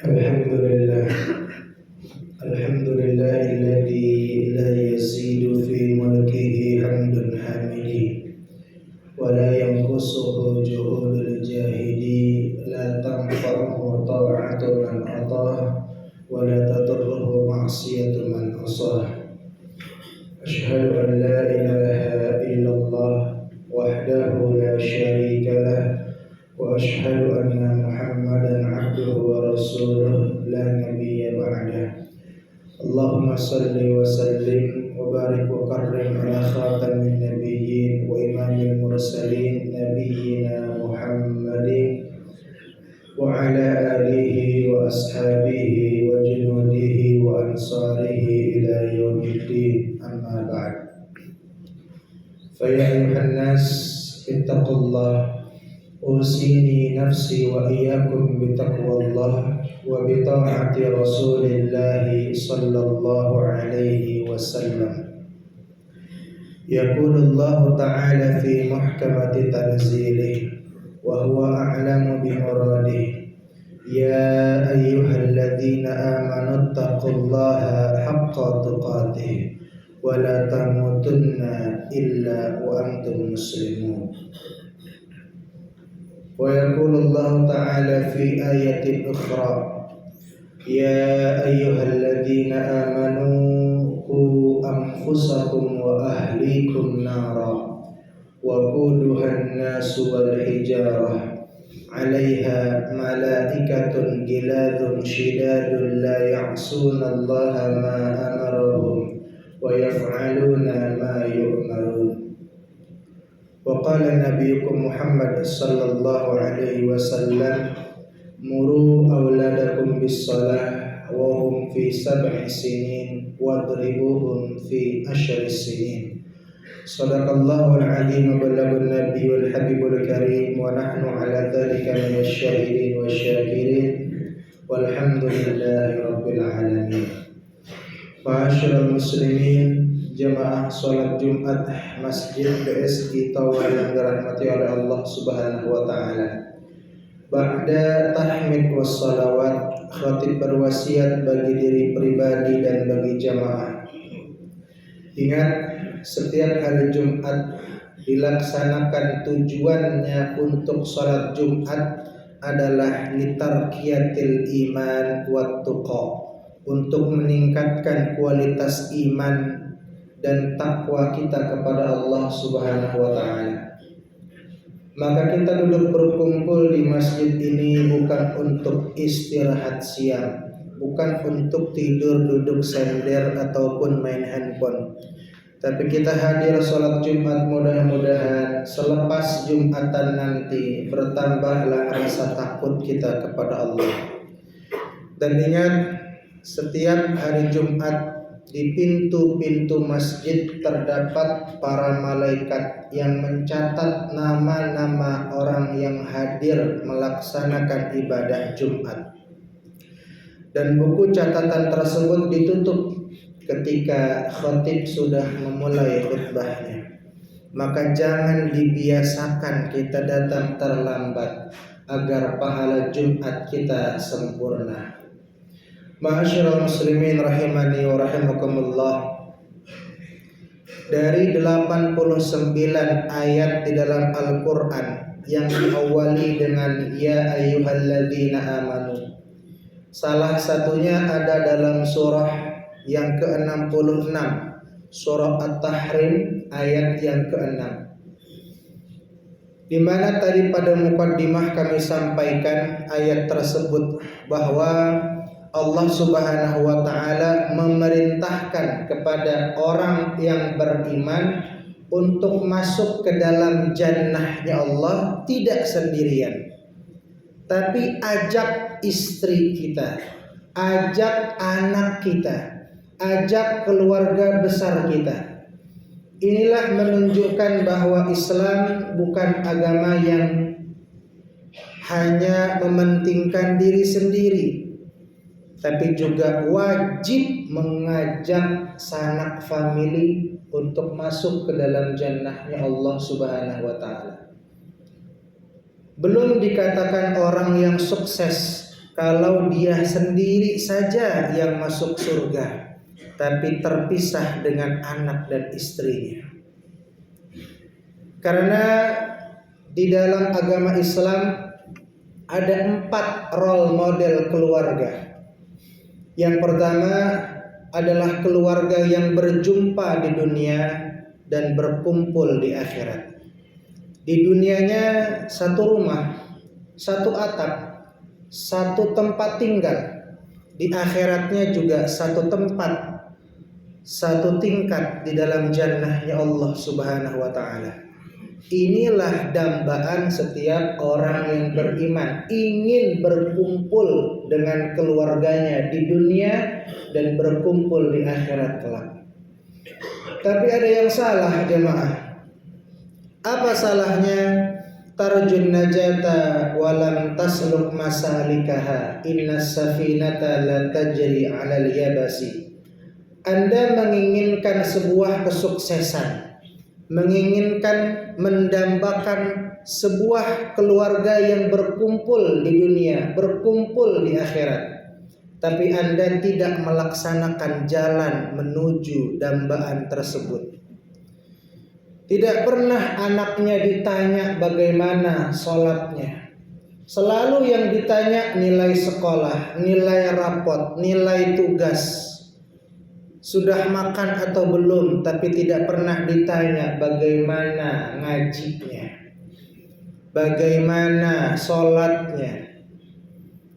Alhamdulillah, alhamdulillahilladzi la yazidu fi mulkihi hamdun hamidi wa la yanqusuhu juhudul jahidi la tanfa'uhu ta'atu man atah wa la tadurruhu ma'siyatu man asah. Ashhadu an la ilaha illallah wahdahu la syarika lah wa ashhadu anna Muhammadan abduhu wa rasuluh la nabiyya ba'dah. Allahumma salli wa sallim wa barik wa karrim ala khatamin nabiyyin wa imamil mursalin nabiyyina Muhammadin wa ala alihi wa ashabihi wa junudihi wa ansarihi ila yaumiddin, amma ba'd. Fa ya ayuhan nas ittaqullah, usini nafsi wa iyyakum bitaqwallah wa bita'ati Rasulillah sallallahu alaihi wasallam. Yaqulullahu ta'ala fi muhkamati tanzilih wa huwa a'lamu bi muradih. Ya ayyuhalladzina amanu taqullaha haqqa tuqatih wa la tamutunna illa wa antum muslimun. Wa yaqulullahu ta'ala fi ayatin ukhra, ya ayyuhalladzina amanu qu anfusakum wa ahlikum nara wa quduhan nasu wal hijarah 'alaiha malaikatun giladun shidadun la ya'sunallaha ma amarahum wa yaf'aluna ma yu'marun. Wa qala nabiyukum Muhammad sallallahu alaihi wasallam, muru awladakum bis-shalah wa hum fi 7 sinin wadribuhum fi 10 sinin. Sadaqallahul azim wa ballaghun nabiyyul habibul karim wa nahnu ala dzalika minasy syahidin wasyakirin walhamdulillahi rabbil alamin. Ma'asyiral muslimin, jamaah salat Jumat Masjid BSI Tawal yang dirahmati oleh Allah Subhanahu wa taala. Ba'da tahmid was salawat, khatib berwasiat bagi diri pribadi dan bagi jamaah. Ingat, setiap hari Jumat dilaksanakan tujuannya untuk salat Jumat adalah litarqiyatil iman wat tuqa, untuk meningkatkan kualitas iman dan takwa kita kepada Allah Subhanahu wa taala. Maka kita duduk berkumpul di masjid ini bukan untuk istirahat siang, bukan untuk tidur duduk sender ataupun main handphone. Tapi kita hadir salat Jumat, mudah-mudahan selepas Jumatan nanti bertambahlah rasa takut kita kepada Allah. Dan ingat, setiap hari Jumat di pintu-pintu masjid terdapat para malaikat yang mencatat nama-nama orang yang hadir melaksanakan ibadah Jumat. Dan buku catatan tersebut ditutup ketika khatib sudah memulai khutbahnya. Maka jangan dibiasakan kita datang terlambat agar pahala Jumat kita sempurna. Ma'asyiral muslimin rahimani wa rahimakumullah, dari 89 ayat di dalam Al-Quran yang diawali dengan ya ayyuhalladzina amanu, salah satunya ada dalam surah yang ke-66, surah At-Tahrim ayat yang ke-6, di mana tadi pada mukaddimah kami sampaikan ayat tersebut bahwa Allah Subhanahu wa taala memerintahkan kepada orang yang beriman untuk masuk ke dalam jannahnya Allah tidak sendirian, tapi ajak istri kita, ajak anak kita, ajak keluarga besar kita. Inilah menunjukkan bahwa Islam bukan agama yang hanya mementingkan diri sendiri, tapi juga wajib mengajak sanak famili untuk masuk ke dalam jannahnya Allah Subhanahu wa taala. Belum dikatakan orang yang sukses kalau dia sendiri saja yang masuk surga, tapi terpisah dengan anak dan istrinya. Karena di dalam agama Islam ada 4 role model keluarga. Yang pertama adalah keluarga yang berjumpa di dunia dan berkumpul di akhirat. Di dunianya satu rumah, satu atap, satu tempat tinggal. Di akhiratnya juga satu tempat, satu tingkat di dalam jannahnya Allah Subhanahu wa ta'ala. Inilah dambaan setiap orang yang beriman, ingin berkumpul dengan keluarganya di dunia dan berkumpul di akhirat kelak. Tapi ada yang salah jemaah. Apa salahnya? Tarjun najata walam tasluk masalikaha innas safinata la tajri 'alal yabasi. Anda menginginkan sebuah kesuksesan, menginginkan mendambakan sebuah keluarga yang berkumpul di dunia, berkumpul di akhirat, tapi Anda tidak melaksanakan jalan menuju dambaan tersebut. Tidak pernah anaknya ditanya bagaimana sholatnya. Selalu yang ditanya nilai sekolah, nilai rapot, nilai tugas. Sudah makan atau belum, tapi tidak pernah ditanya bagaimana ngajinya, bagaimana sholatnya.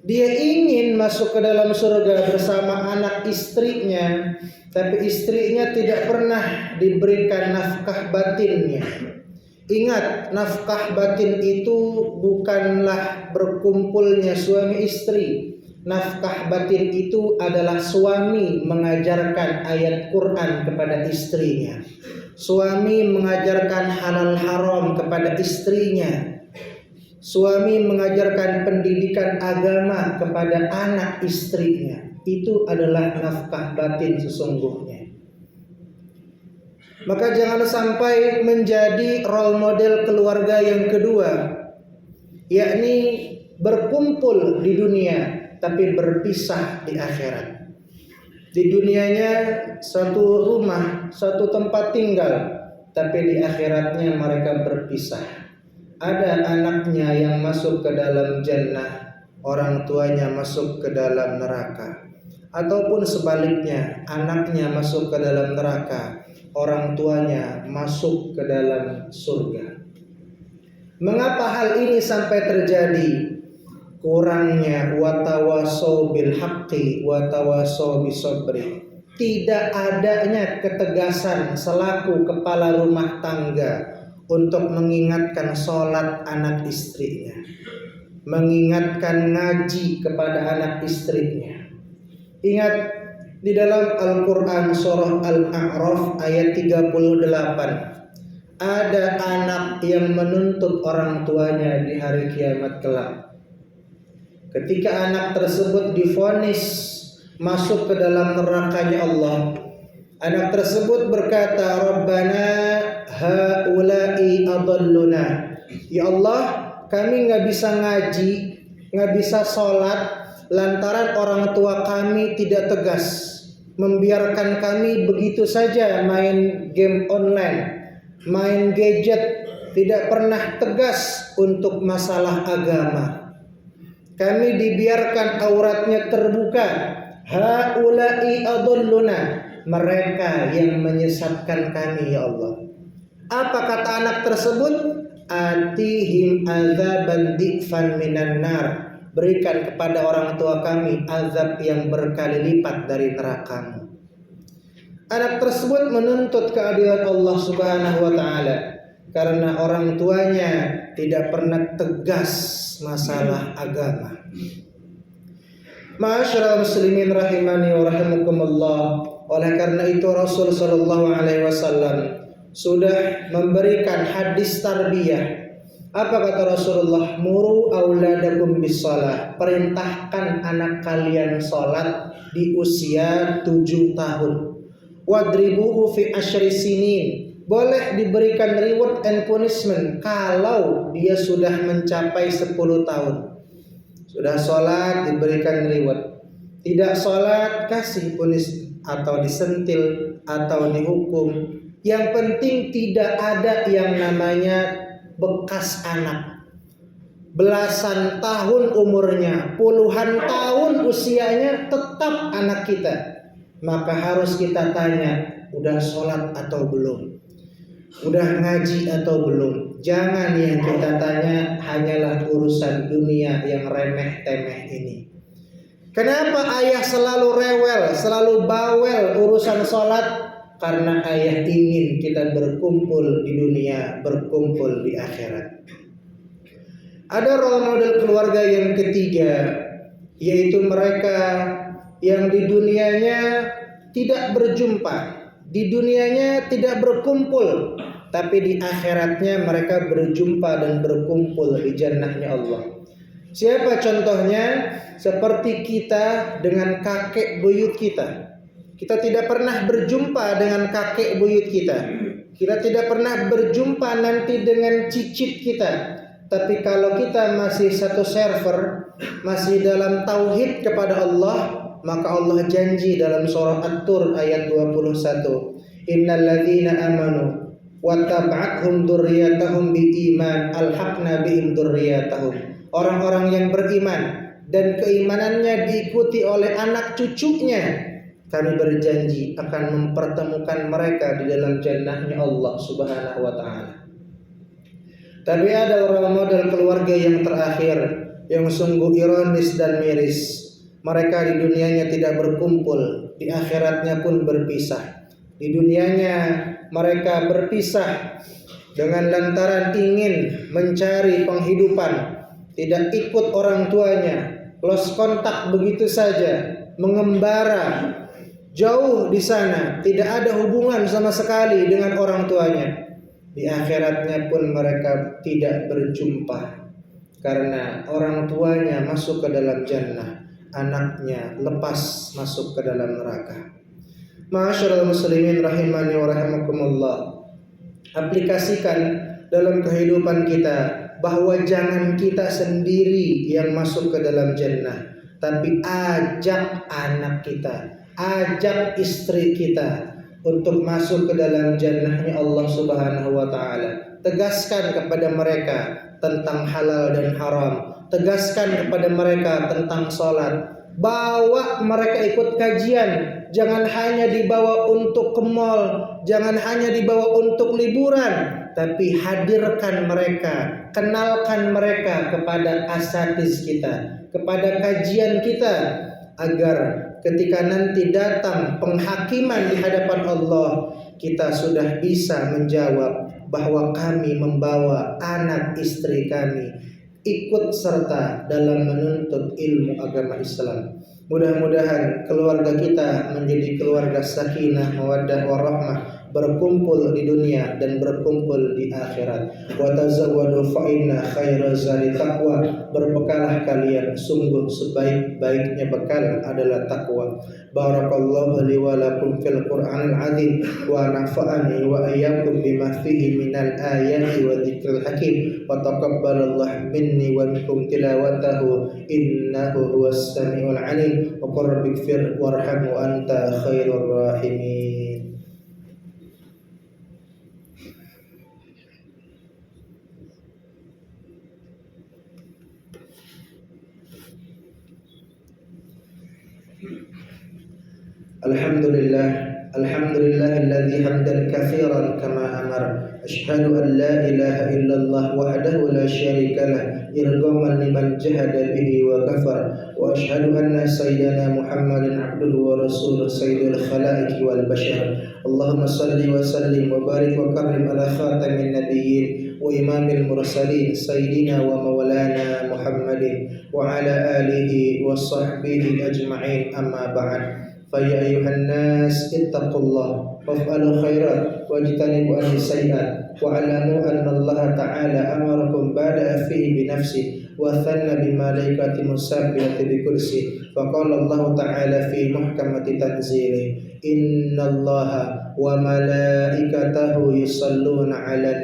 Dia ingin masuk ke dalam surga bersama anak istrinya, tapi istrinya tidak pernah diberikan nafkah batinnya. Ingat, nafkah batin itu bukanlah berkumpulnya suami istri. Nafkah batin itu adalah suami mengajarkan ayat Quran kepada istrinya, suami mengajarkan halal haram kepada istrinya, suami mengajarkan pendidikan agama kepada anak istrinya. Itu adalah nafkah batin sesungguhnya. Maka jangan sampai menjadi role model keluarga yang kedua, yakni berkumpul di dunia tapi berpisah di akhirat. Di dunianya satu rumah, satu tempat tinggal, tapi di akhiratnya mereka berpisah. Ada anaknya yang masuk ke dalam jannah, orang tuanya masuk ke dalam neraka. Ataupun sebaliknya, anaknya masuk ke dalam neraka, orang tuanya masuk ke dalam surga. Mengapa hal ini sampai terjadi? Kurangnya watawasau bil haqqi watawasau bisabri. Tidak adanya ketegasan selaku kepala rumah tangga untuk mengingatkan sholat anak istrinya, mengingatkan ngaji kepada anak istrinya. Ingat, di dalam Al-Quran surah Al-A'raf ayat 38, ada anak yang menuntut orang tuanya di hari kiamat kelak. Ketika anak tersebut divonis masuk ke dalam nerakanya Allah, anak tersebut berkata, Rabbana haula'i adalluna. Ya Allah, kami gak bisa ngaji, gak bisa sholat lantaran orang tua kami tidak tegas, membiarkan kami begitu saja main game online, main gadget, tidak pernah tegas untuk masalah agama. Kami dibiarkan auratnya terbuka. Haula'i adalluna, mereka yang menyesatkan kami ya Allah. Apa kata anak tersebut? Atihim azaban di'fan minan nar. Berikan kepada orang tua kami azab yang berkali lipat dari nerakamu. Anak tersebut menuntut keadilan Allah Subhanahu wa ta'ala karena orang tuanya tidak pernah tegas masalah agama. Ma'asyiral muslimin rahimani wa rahimakumullah. Oleh karena itu Rasul sallallahu alaihi wasallam sudah memberikan hadis tarbiyah. Apa kata Rasulullah? Muru auladakum bis-shalah. Perintahkan anak kalian salat di usia 7 tahun. Wadribuhu fi asyri sinin. Boleh diberikan reward and punishment kalau dia sudah mencapai 10 tahun. Sudah sholat diberikan reward, tidak sholat kasih punis atau disentil atau dihukum. Yang penting tidak ada yang namanya bekas anak, belasan tahun umurnya, puluhan tahun usianya, tetap anak kita. Maka harus kita tanya, udah sholat atau belum? Udah ngaji atau belum? Jangan yang kita tanya hanyalah urusan dunia yang remeh-temeh ini. Kenapa ayah selalu rewel, selalu bawel urusan sholat? Karena ayah ingin kita berkumpul di dunia, berkumpul di akhirat. Ada role model keluarga yang ketiga, yaitu mereka yang di dunianya tidak berjumpa, di dunianya tidak berkumpul, tapi di akhiratnya mereka berjumpa dan berkumpul di jannahnya Allah. Siapa contohnya? Seperti kita dengan kakek buyut kita. Kita tidak pernah berjumpa dengan kakek buyut kita. Kita tidak pernah berjumpa nanti dengan cicit kita. Tapi kalau kita masih satu server, masih dalam tauhid kepada Allah, maka Allah janji dalam surah At-Tur ayat 21, Innal ladzina amanu wattaba'athum dzurriyyatuhum biiman alhaqna bihim dzurriyyatahum. Orang-orang yang beriman dan keimanannya diikuti oleh anak cucunya, kami berjanji akan mempertemukan mereka di dalam jannahnya Allah Subhanahu wa ta'ala. Tapi ada role model keluarga yang terakhir yang sungguh ironis dan miris. Mereka di dunianya tidak berkumpul, di akhiratnya pun berpisah. Di dunianya mereka berpisah dengan lantaran ingin mencari penghidupan, tidak ikut orang tuanya, lost kontak begitu saja, mengembara jauh di sana, tidak ada hubungan sama sekali dengan orang tuanya. Di akhiratnya pun mereka tidak berjumpa karena orang tuanya masuk ke dalam jannah, anaknya lepas masuk ke dalam neraka. Ma'asyiral muslimin rahimani wa rahimakumullah. Aplikasikan dalam kehidupan kita bahwa jangan kita sendiri yang masuk ke dalam jannah, tapi ajak anak kita, ajak istri kita untuk masuk ke dalam jannahnya Allah Subhanahu wa ta'ala. Tegaskan kepada mereka tentang halal dan haram, tegaskan kepada mereka tentang sholat, bawa mereka ikut kajian. Jangan hanya dibawa untuk ke mall, jangan hanya dibawa untuk liburan, tapi hadirkan mereka, kenalkan mereka kepada asatiz kita, kepada kajian kita, agar ketika nanti datang penghakiman di hadapan Allah, kita sudah bisa menjawab bahwa kami membawa anak istri kami ikut serta dalam menuntut ilmu agama Islam. Mudah-mudahan keluarga kita menjadi keluarga sakinah, mawaddah, warahmah, berkumpul di dunia dan berkumpul di akhirat. Wa tazawwadu fa inna khairaz zadi taqwa. Berbekalah kalian, sungguh sebaik-baiknya bekal adalah takwa. Barakallahu li wa lakum fil Qur'anil azim wa nafa'ani wa iyyakum bima fihi minal ayati wa dzikril hakim. Wa taqabbalallahu minni wa minkum tilawatahu innahu huwas samiul alim. Wa qur rabbighfir warham wa anta khairur rahimin. Alhamdulillahilladzi hamdan katsiran kama amara. Asyhadu an la ilaha illallah wahdahu la syarika lah irghaman liman jahada bihi wa kafar. Wa asyhadu anna sayyidana Muhammadan abduhu wa rasuluh sayyidul khalaiqi wal bashar. Allahumma salli wa sallim wa barik wa karrim ala khatamin nabiyyin wa imamil mursalin sayyidina wa maulana Muhammadin wa ala alihi wa sahbihi ajma'in, amma ba'd. Faya ayuhan nas ittaqullah waf'alu khairat wajtanibu an-sayyi'at wa'alamu anna Allah ta'ala amarakum bada'a fihi binafsi wa thanna bimalaikati musabbihati bikursi. Faqala Allah ta'ala fi muhkamati tanzilih, inna Allah wa malaikatahu yusalluna 'alan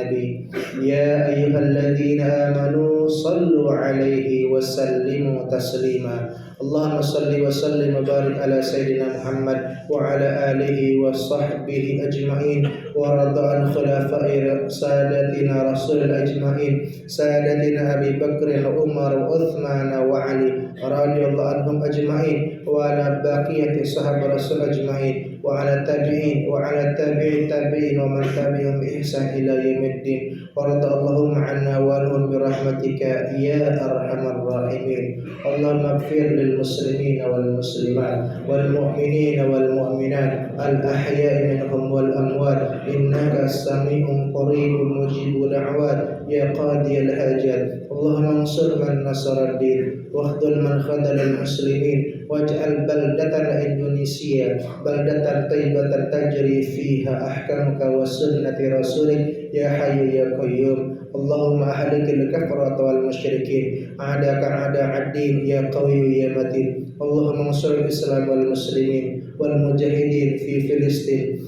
النبي يا أيها الذين آمنوا صلوا عليه وسلموا تسليما اللهم صل وسلم وبارك على سيدنا محمد وعلى آله وصحبه أجمعين ورضى عن خلفاء سادتنا رسول الأجمعين سادتنا أبي بكر وعمر وعثمان وعلي رضي الله عنهم أجمعين وعلى بقية صحابة رسول أجمعين وعلى التابعين وعلى التابعين ومن تبعهم بإحسان إلى يوم الدين وارض اللهم عنا وعنهم برحمتك يا أرحم الراحمين اللهم اغفر للمسلمين والمسلمات والمؤمنين والمؤمنات الأحياء منهم والأموات إنك سميع قريب مجيب دعوات يا قاضي الحاجات اللهم انصر من نصر الدين واخذل من خذل المسلمين واجعل بلدتنا إندونيسيا بلدة طيبة تجري فيها أحكامك وسنة رسولك يا حي يا قيوم اللهم أهلك الكفرة والمشركين أعداءك أعداء الدين يا قوي يا متين اللهم انصر الإسلام والمسلمين والمجاهدين في فلسطين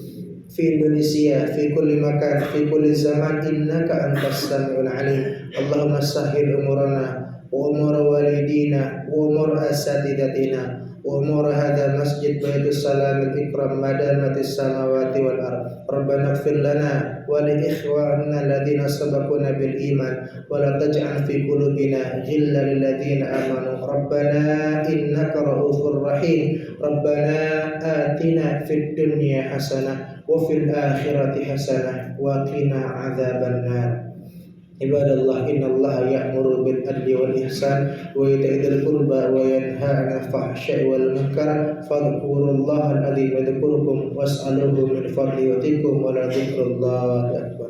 في إندونيسيا في كل مكان في كل زمان إنك أنت السميع العليم اللهم سهل أمورنا وأمور والدينا وأمور أساتذتنا وأمور هذا المسجد بيت السلام الإكرام مدامة السماوات والأرض ربنا اغفر لنا ولإخواننا الذين سبقونا بالإيمان ولا تجعل في قلوبنا غلا للذين آمنوا ربنا إنك رؤوف رحيم ربنا آتنا في الدنيا حسنة وفي الآخرة حسنة وقنا عذاب النار عباد الله إن الله يأمر بالعدل والإحسان وإيتاء ذي القربى وينهى عن الفحشاء والمنكر فاذكروا الله العظيم يذكركم واسألوه من فضله يؤتكم ولذكر الله أكبر